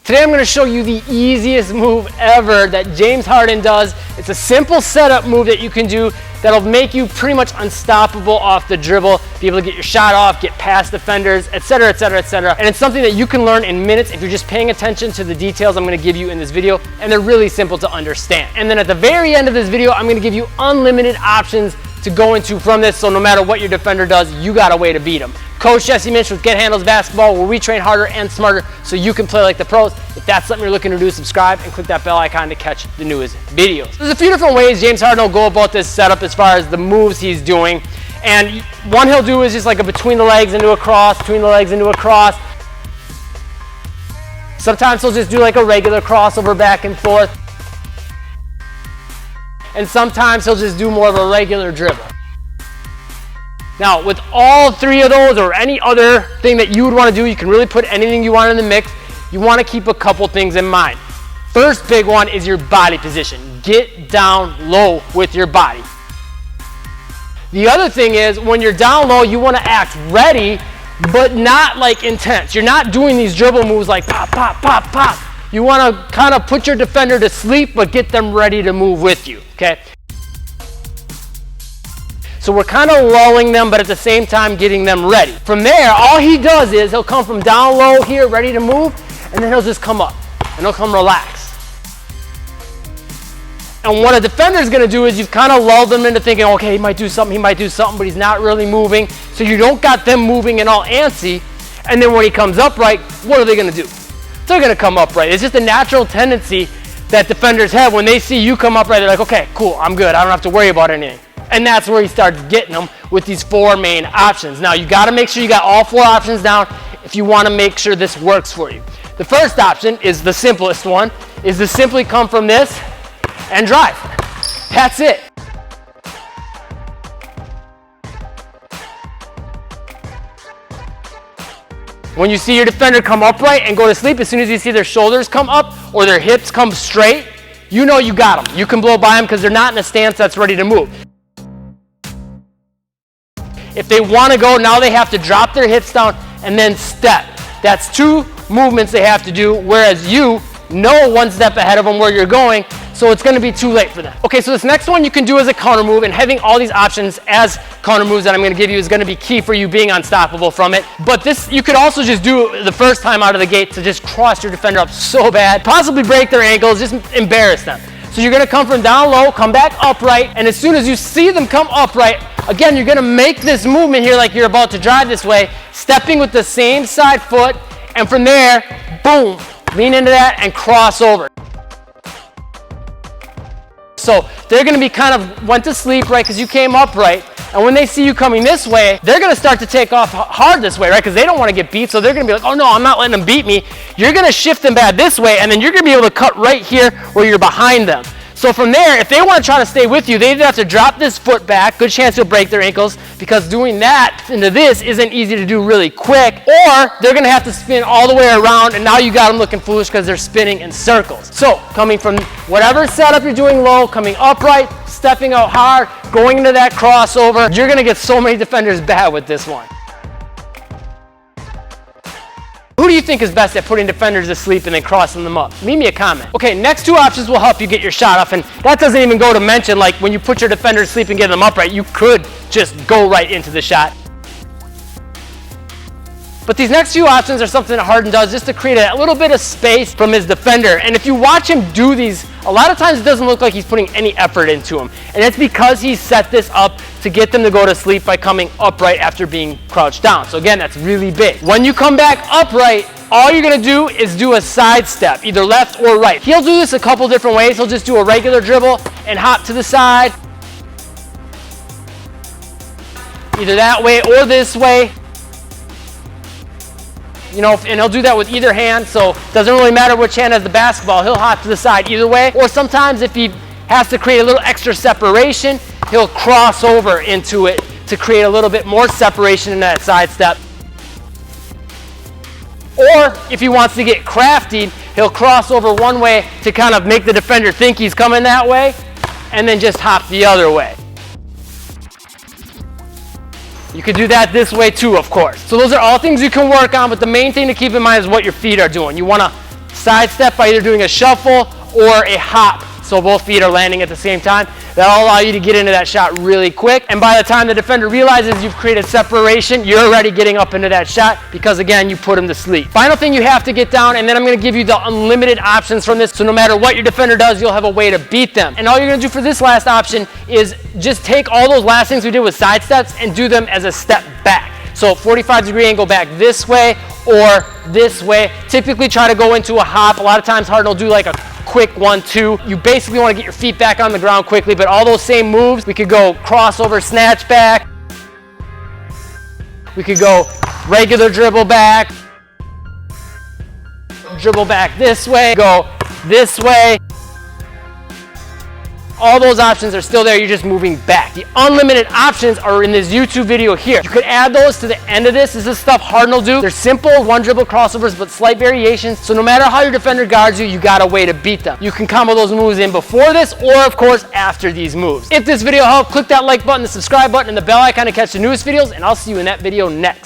Today I'm going to show you the easiest move ever that James Harden does. It's a simple setup move that you can do that'll make you pretty much unstoppable off the dribble, be able to get your shot off, get past defenders, etc., etc., etc. And it's something that you can learn in minutes if you're just paying attention to the details I'm going to give you in this video, and they're really simple to understand. And then at the very end of this video, I'm going to give you unlimited options to go into from this, so no matter what your defender does, you got a way to beat them. Coach Jesse Muench with Get Handles Basketball, where we train harder and smarter so you can play like the pros. If that's something you're looking to do, subscribe and click that bell icon to catch the newest videos. There's a few different ways James Harden will go about this setup as far as the moves he's doing. And one he'll do is just like a between the legs into a cross, between the legs into a cross. Sometimes he'll just do like a regular crossover back and forth. And sometimes he'll just do more of a regular dribble. Now, with all three of those or any other thing that you would want to do, you can really put anything you want in the mix. You want to keep a couple things in mind. First big one is your body position. Get down low with your body. The other thing is when you're down low, you want to act ready, but not like intense. You're not doing these dribble moves like pop, pop, pop, pop. You want to kind of put your defender to sleep, but get them ready to move with you, okay? So we're kind of lulling them, but at the same time getting them ready. From there, all he does is he'll come from down low here, ready to move, and then he'll just come up, and he'll come relax. And what a defender is going to do is you've kind of lulled them into thinking, okay, he might do something, but he's not really moving. So you don't got them moving and all antsy. And then when he comes upright, what are they going to do? They're going to come upright. It's just a natural tendency that defenders have. When they see you come upright, they're like, okay, cool, I'm good. I don't have to worry about anything. And that's where he starts getting them with these four main options. Now, you got to make sure you got all four options down if you want to make sure this works for you. The first option is the simplest one, is to simply come from this and drive. That's it. When you see your defender come upright and go to sleep, as soon as you see their shoulders come up or their hips come straight, you know you got them. You can blow by them because they're not in a stance that's ready to move. If they want to go, now they have to drop their hips down and then step. That's two movements they have to do, whereas you know one step ahead of them where you're going, so it's going to be too late for them. Okay, so this next one you can do as a counter move, and having all these options as counter moves that I'm going to give you is going to be key for you being unstoppable from it. But this, you could also just do the first time out of the gate to just cross your defender up so bad, possibly break their ankles, just embarrass them. So you're going to come from down low, come back upright, and as soon as you see them come upright, again, you're going to make this movement here like you're about to drive this way, stepping with the same side foot, and from there, boom, lean into that and cross over. So they're going to be kind of went to sleep, right, because you came upright, and when they see you coming this way, they're going to start to take off hard this way, right, because they don't want to get beat, so they're going to be like, oh no, I'm not letting them beat me. You're going to shift them bad this way, and then you're going to be able to cut right here where you're behind them. So from there, if they want to try to stay with you, they either have to drop this foot back, good chance you'll break their ankles, because doing that into this isn't easy to do really quick, or they're going to have to spin all the way around, and now you got them looking foolish because they're spinning in circles. So coming from whatever setup you're doing low, coming upright, stepping out hard, going into that crossover, you're going to get so many defenders bad with this one. Who do you think is best at putting defenders to sleep and then crossing them up? Leave me a comment. Okay, next two options will help you get your shot off, and that doesn't even go to mention like when you put your defender to sleep and get them upright, you could just go right into the shot. But these next few options are something that Harden does just to create a little bit of space from his defender. And if you watch him do these, a lot of times it doesn't look like he's putting any effort into them. And it's because he set this up to get them to go to sleep by coming upright after being crouched down. So again, that's really big. When you come back upright, all you're going to do is do a side step, either left or right. He'll do this a couple different ways. He'll just do a regular dribble and hop to the side, either that way or this way. You know, and he'll do that with either hand, so it doesn't really matter which hand has the basketball. He'll hop to the side either way. Or sometimes if he has to create a little extra separation, he'll cross over into it to create a little bit more separation in that side step. Or if he wants to get crafty, he'll cross over one way to kind of make the defender think he's coming that way, and then just hop the other way. You could do that this way too, of course. So those are all things you can work on, but the main thing to keep in mind is what your feet are doing. You want to sidestep by either doing a shuffle or a hop. So both feet are landing at the same time. That'll allow you to get into that shot really quick. And by the time the defender realizes you've created separation, you're already getting up into that shot because, again, you put him to sleep. Final thing you have to get down, and then I'm going to give you the unlimited options from this. So no matter what your defender does, you'll have a way to beat them. And all you're going to do for this last option is just take all those last things we did with side steps and do them as a step back. So 45-degree angle back this way or this way. Typically try to go into a hop. A lot of times Harden will do like a quick 1-2. You basically want to get your feet back on the ground quickly, but all those same moves, we could go crossover snatch back. We could go regular dribble back this way, go this way. All those options are still there, you're just moving back. The unlimited options are in this YouTube video here. You could add those to the end of this. This is stuff Harden will do. They're simple one dribble crossovers, but slight variations. So no matter how your defender guards you, you got a way to beat them. You can combo those moves in before this or, of course, after these moves. If this video helped, click that like button, the subscribe button, and the bell icon to catch the newest videos, and I'll see you in that video next.